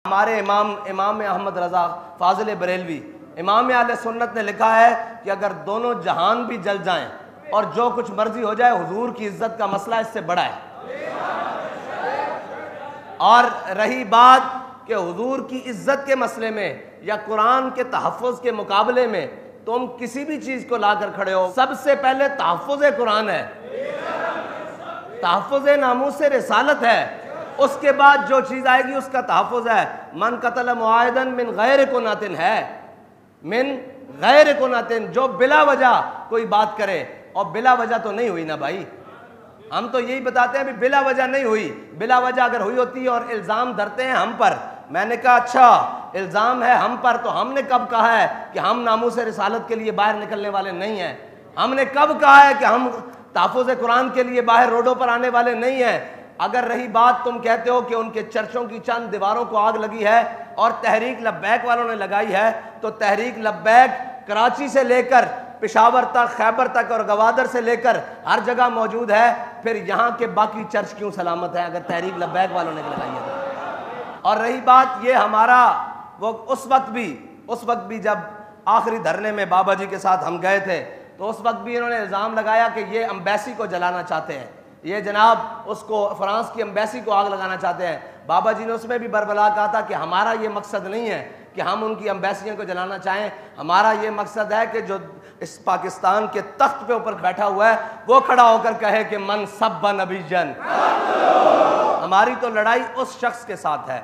हमारे इमाम अहमद रज़ा फाजिल बरेलवी इमाम अहले सुन्नत ने लिखा है कि अगर दोनों जहान भी जल जाएं और जो कुछ मर्जी हो जाए, हुजूर की इज्जत का मसला इससे बड़ा है। और रही बात कि हुजूर की इज्जत के मसले में या कुरान के तहफ़्फ़ुज़ के मुकाबले में तुम किसी भी चीज़ को लाकर खड़े हो, सबसे पहले तहफ़्फ़ुज़ कुरान है, तहफ़्फ़ुज़ नामूस रिसालत है। उसके बाद जो चीज़ आएगी उसका तहफ़्फ़ुज़ है। मन कतल मुआहिदन मिन गैर कुनातिन है, मिन गैर कुनातिन, जो बिला वजह कोई बात करे, और बिला वजह तो नहीं हुई ना भाई। हम तो यही बताते हैं भी बिला वजह नहीं हुई। बिला वजह अगर हुई होती है और इल्ज़ाम धरते हैं हम पर, मैंने कहा अच्छा इल्ज़ाम है हम पर, तो हमने कब कहा है कि हम नामूस रिसालत के लिए बाहर निकलने वाले नहीं हैं? हमने कब कहा है कि हम तहफ़्फ़ुज़ कुरान के लिए बाहर रोडों पर आने वाले नहीं हैं? अगर रही बात, तुम कहते हो कि उनके चर्चों की चंद दीवारों को आग लगी है और तहरीक लब्बैक वालों ने लगाई है, तो तहरीक लब्बैक कराची से लेकर पेशावर तक, खैबर तक और गवादर से लेकर हर जगह मौजूद है, फिर यहाँ के बाकी चर्च क्यों सलामत है अगर तहरीक लब्बैक वालों ने लगाई है तो? और रही बात ये हमारा, वो उस वक्त भी जब आखिरी धरने में बाबा जी के साथ हम गए थे, तो उस वक्त भी इन्होंने इल्ज़ाम लगाया कि ये एम्बेसी को जलाना चाहते हैं, ये जनाब उसको फ्रांस की एम्बेसी को आग लगाना चाहते हैं। बाबा जी ने उसमें भी बरबला कहा था कि हमारा ये मकसद नहीं है कि हम उनकी एम्बेसियों को जलाना चाहें, हमारा ये मकसद है कि जो इस पाकिस्तान के तख्त पे ऊपर बैठा हुआ है वो खड़ा होकर कहे कि मन सब्बा नबीजन। हमारी तो लड़ाई उस शख्स के साथ है,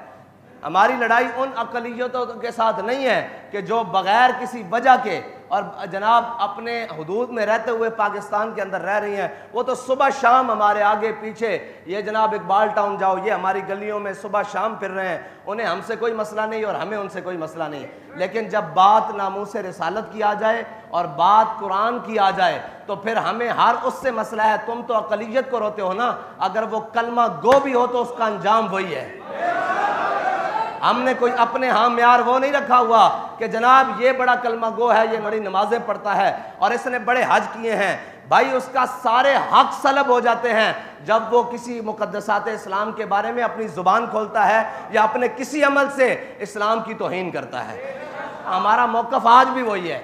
हमारी लड़ाई उन अक़लियतों के साथ नहीं है कि जो बग़ैर किसी वजह के और जनाब अपने हुदूद में रहते हुए पाकिस्तान के अंदर रह रही हैं। वो तो सुबह शाम हमारे आगे पीछे, ये जनाब इकबाल टाउन जाओ, ये हमारी गलियों में सुबह शाम फिर रहे हैं, उन्हें हमसे कोई मसला नहीं और हमें उनसे कोई मसला नहीं। लेकिन जब बात नामूस रिसालत की आ जाए और बात कुरान की आ जाए तो फिर हमें हर उससे मसला है। तुम तो अक़लियत को रोते हो ना, अगर वो कलमा गो भी हो तो उसका अंजाम वही है। हमने कोई अपने यार वो नहीं रखा हुआ कि जनाब ये बड़ा कलमा गो है, ये बड़ी नमाजें पढ़ता है और इसने बड़े हज किए हैं। भाई उसका सारे हक सलब हो जाते हैं जब वो किसी मुक़द्दसात इस्लाम के बारे में अपनी ज़ुबान खोलता है या अपने किसी अमल से इस्लाम की तौहीन करता है। हमारा मौक़िफ़ आज भी वही है।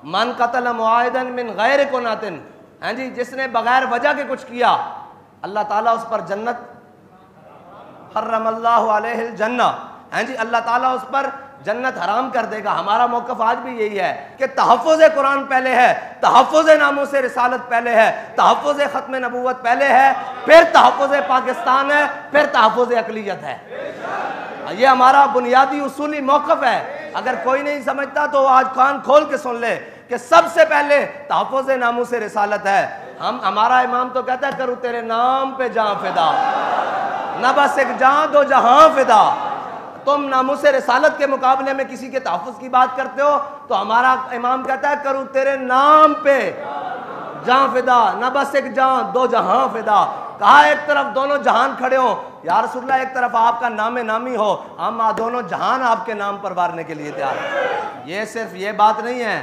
मन कतल मुआहिदन मिन गैर कुनातिन, हैं जी, जिसने बगैर वजह के कुछ किया अल्लाह ताला उस पर जन्नत हर्रमल्लाहु अलैहिल जन्ना, हैं जी, अल्लाह ताला उस पर जन्नत हराम कर देगा। हमारा मौक़िफ़ आज भी यही है कि तहफ़्फ़ुज़ कुरान पहले है, तहफ़्फ़ुज़ नामूस रिसालत पहले है, तहफ़्फ़ुज़ ख़त्म नबूवत पहले है, फिर तहफ़्फ़ुज़ पाकिस्तान है, फिर तहफ़्फ़ुज़ अक़लियत है। ये हमारा बुनियादी उसूली मौक़िफ़ है। अगर कोई नहीं समझता तो आज कान खोल के सुन ले कि सबसे पहले तहफ़्फ़ुज़ नामूस रिसालत है। हमारा इमाम तो कहता है करूँ तेरे नाम पे जान फिदा, न बस एक जान दो जहां फिदा। तुम नामूस रिसालत के मुकाबले में किसी के तहफ़्फ़ुज़ की बात करते हो तो हमारा इमाम कहता है करूँ तेरे नाम पे जान फिदा, न बस एक जान दो जहां फिदा। कहा एक तरफ दोनों जहान खड़े हो या रसूलल्लाह, एक तरफ आपका नामे नामी हो, हम दोनों जहान आपके नाम पर वारने के लिए तैयार हैं। ये सिर्फ ये बात नहीं है,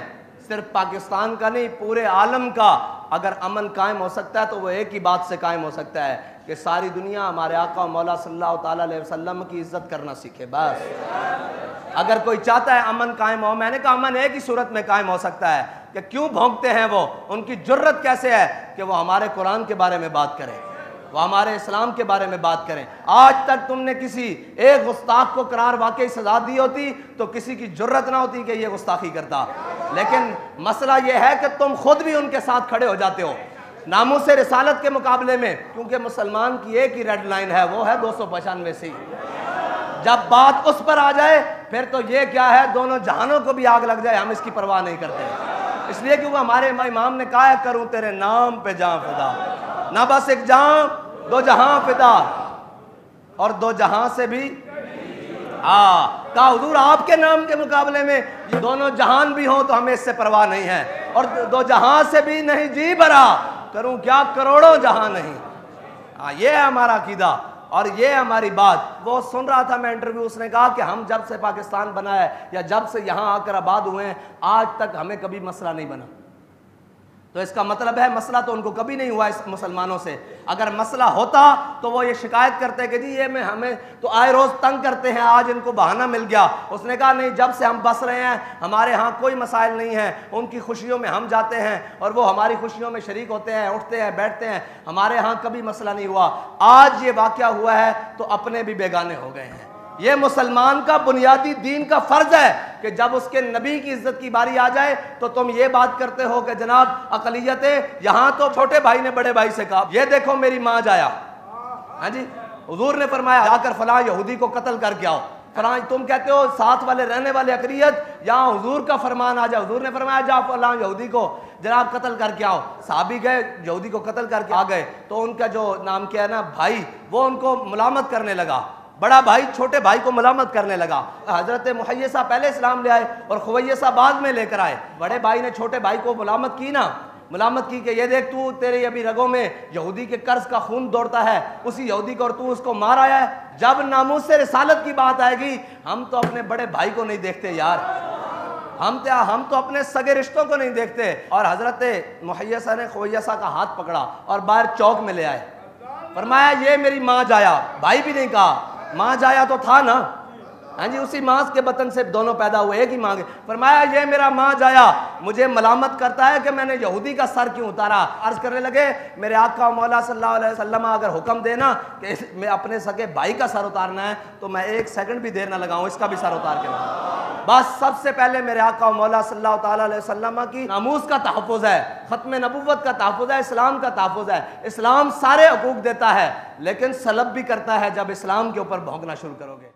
सिर्फ पाकिस्तान का नहीं, पूरे आलम का अगर अमन कायम हो सकता है तो वो एक ही बात से कायम हो सकता है कि सारी दुनिया हमारे आका और मौला सल्लल्लाहु ताला अलैहि वसल्लम की इज्जत करना सीखे। बस अगर कोई चाहता है अमन कायम हो, मैंने कहा अमन एक ही सूरत में कायम हो सकता है कि क्यों भौंकते हैं वो, उनकी जुर्रत कैसे है कि वो हमारे कुरान के बारे में बात करें, वो हमारे इस्लाम के बारे में बात करें। आज तक तुमने किसी एक गुस्ताख को करार वाकई सजा दी होती तो किसी की जुर्रत ना होती कि ये गुस्ताखी करता। लेकिन मसला ये है कि तुम खुद भी उनके साथ खड़े हो जाते हो नामूस रिसालत के मुकाबले में, क्योंकि मुसलमान की एक ही रेड लाइन है, वो है 295 से। जब बात उस पर आ जाए फिर तो ये क्या है, दोनों जहानों को भी आग लग जाए हम इसकी परवाह नहीं करते। इसलिए क्योंकि हमारे इमाम ने कहा है करूँ तेरे नाम पे जान फिदा, ना बस एक जान दो जहां फिदा, और दो जहां से भी कहा हुजूर आपके नाम के मुकाबले में ये दोनों जहान भी हों तो हमें इससे परवाह नहीं है, और दो जहां से भी नहीं जी भरा, करूं क्या करोड़ों जहां नहीं। ये है हमारा अकीदा और ये हमारी बात। वो सुन रहा था मैं इंटरव्यू, उसने कहा कि हम जब से पाकिस्तान बना है या जब से यहाँ आकर आबाद हुए हैं आज तक हमें कभी मसला नहीं बना। तो इसका मतलब है मसला तो उनको कभी नहीं हुआ इस मुसलमानों से। अगर मसला होता तो वो ये शिकायत करते कि जी ये में हमें तो आए रोज़ तंग करते हैं, आज इनको बहाना मिल गया। उसने कहा नहीं, जब से हम बस रहे हैं हमारे यहाँ कोई मसाइल नहीं है, उनकी खुशियों में हम जाते हैं और वो हमारी खुशियों में शरीक होते हैं, उठते हैं, बैठते हैं, हमारे यहाँ कभी मसला नहीं हुआ। आज ये वाक़या हुआ है तो अपने भी बेगाने हो गए हैं। ये मुसलमान का बुनियादी दीन का फर्ज है कि जब उसके नबी की इज्जत की बारी आ जाए तो तुम ये बात करते हो कि जनाब अकलियत है। यहाँ तो छोटे भाई ने बड़े भाई से कहा ये देखो मेरी माँ जाया, हाँ जी, हुजूर ने फरमाया जाकर फलां यहूदी को कत्ल करके आओ। फलां तुम कहते हो साथ वाले रहने वाले अकलियत, यहाँ हुजूर का फरमान आ जाए, हुजूर ने फरमाया जा फलां यहूदी को जनाब कत्ल करके आओ। साहबी गए, यहूदी को कत्ल करके आ गए तो उनका जो नाम क्या है ना भाई, वो उनको मुलामत करने लगा। बड़ा भाई छोटे भाई को मलामत करने लगा। हजरत मुहैयसा पहले इस्लाम ले आए और खुवैयसा बाद में लेकर आए। बड़े भाई ने छोटे भाई को मुलामत की ना, मुलामत की कि ये देख तू, तेरे अभी रगों में यहूदी के कर्ज का खून दौड़ता है, उसी यहूदी को, और तू उसको मार आया है। जब नामूस से रिसालत की बात आएगी हम तो अपने बड़े भाई को नहीं देखते यार, हम तो अपने सगे रिश्तों को नहीं देखते। और हजरत मुहैयसा ने खुवैयसा का हाथ पकड़ा और बाहर चौक में ले आए। फरमाया ये मेरी माँ जाया, भाई भी नहीं कहा, माँ जाया तो था ना, हाँ जी, उसी माँ के बतन से दोनों पैदा हुए, एक ही माँ के। फरमाया ये मेरा माँ जाया मुझे मलामत करता है कि मैंने यहूदी का सर क्यों उतारा। अर्ज करने लगे मेरे आका मौला सल्लल्लाहु अलैहि वसल्लम अगर हुक्म देना कि मैं अपने सगे भाई का सर उतारना है तो मैं 1 सेकंड भी देर ना लगाऊं, इसका भी सर उतार के लाऊं। बस सबसे पहले मेरे आका मौला सल्लल्लाहु ताला अलैहि वसल्लम की नामूस का तहफ़्फ़ुज़ है, ख़त्म नबुव्वत का तहफ़्फ़ुज़ है, इस्लाम का तहफ़्फ़ुज़ है। इस्लाम सारे हकूक़ देता है लेकिन सलब भी करता है जब इस्लाम के ऊपर भौंकना शुरू करोगे।